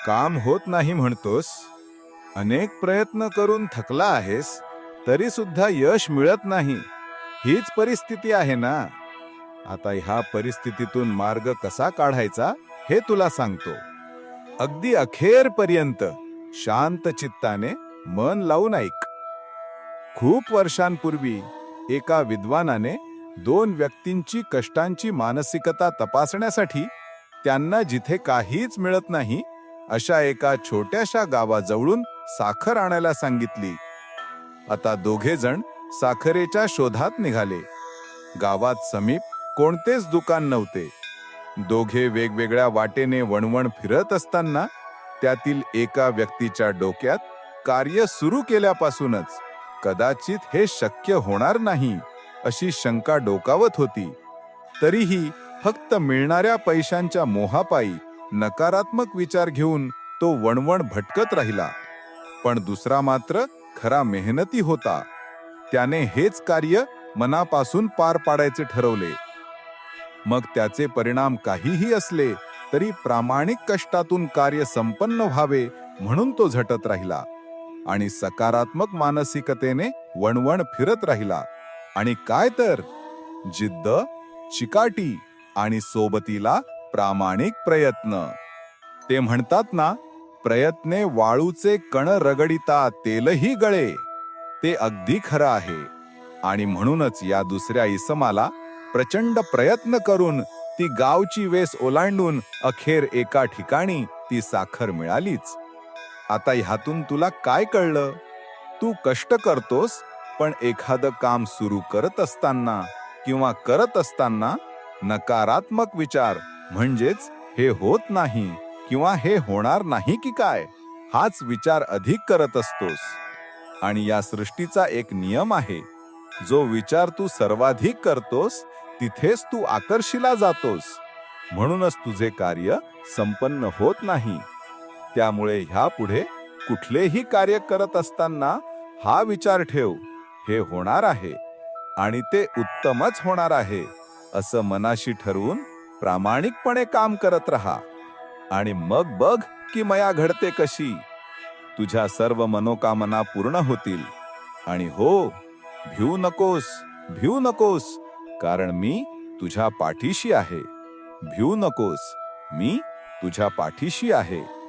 काम होत नाही म्हणतोस. अनेक प्रयत्न करून थकला आहेस, तरी सुद्धा यश मिळत नाही. हीच परिस्थिती आहे ना. आता ह्या परिस्थितीतून मार्ग कसा काढायचा हे तुला सांगतो. अगदी अखेरपर्यंत शांत चित्ताने मन लावून ऐक. खूप वर्षांपूर्वी एका विद्वानाने दोन व्यक्तींची कष्टांची मानसिकता तपासण्यासाठी त्यांना जिथे काहीच मिळत नाही अशा एका छोट्याशा गावाजवळून साखर आणायला सांगितली. आता दोघे जण साखरेच्या शोधात निघाले. गावात समीप कोणतेच दुकान नव्हते. दोघे वेगवेगळ्या वाटेने वणवण फिरत असताना त्यातील एका व्यक्तीच्या डोक्यात कार्य सुरू केल्यापासूनच कदाचित हे शक्य होणार नाही अशी शंका डोकावत होती. तरीही फक्त मिळणाऱ्या पैशांच्या मोहापायी नकारात्मक विचार घेऊन तो वणवण भटकत राहिला. पण दुसरा मात्र खरा मेहनती होता. त्याने हेच कार्य मनापासून पार पाडायचे ठरवले. मग त्याचे परिणाम काहीही असले तरी प्रामाणिक कष्टातून कार्य संपन्न व्हावे म्हणून तो झटत राहिला आणि सकारात्मक मानसिकतेने वणवण फिरत राहिला. आणि काय तर जिद्द, चिकाटी आणि सोबतीला प्रामाणिक प्रयत्न. ते म्हणतात ना, प्रयत्ने वाळूचे कण रगडिता तेलही गळे. ते अगदी खरं आहे. आणि म्हणूनच या दुसऱ्या इसमाला प्रचंड प्रयत्न करून ती गावची वेस ओलांडून अखेर एका ठिकाणी ती साखर मिळालीच. आता ह्यातून तुला काय कळलं? तू कष्ट करतोस, पण एखादं काम सुरू करत असताना नकारात्मक विचार म्हणजेच हे होत नाही किंवा हे होणार नाही की काय हाच विचार अधिक करत असतोस. आणि या सृष्टीचा एक नियम आहे, जो विचार तू सर्वाधिक करतोस तिथेच तू आकर्षिला जातोस. म्हणूनच तुझे कार्य संपन्न होत नाही. त्यामुळे ह्यापुढे कुठलेही कार्य करत असताना हा विचार ठेव, हे होणार आहे आणि ते उत्तमच होणार आहे असं मनाशी ठरवून प्रामाणिकपणे काम करत राहा. आणि मग बघ की मया घडते कशी. तुझ्या सर्व मनोकामना पूर्ण होतील. आणि हो, भिवू नकोस, कारण मी तुझ्या पाठीशी आहे. भिवू नकोस, मी तुझ्या पाठीशी आहे.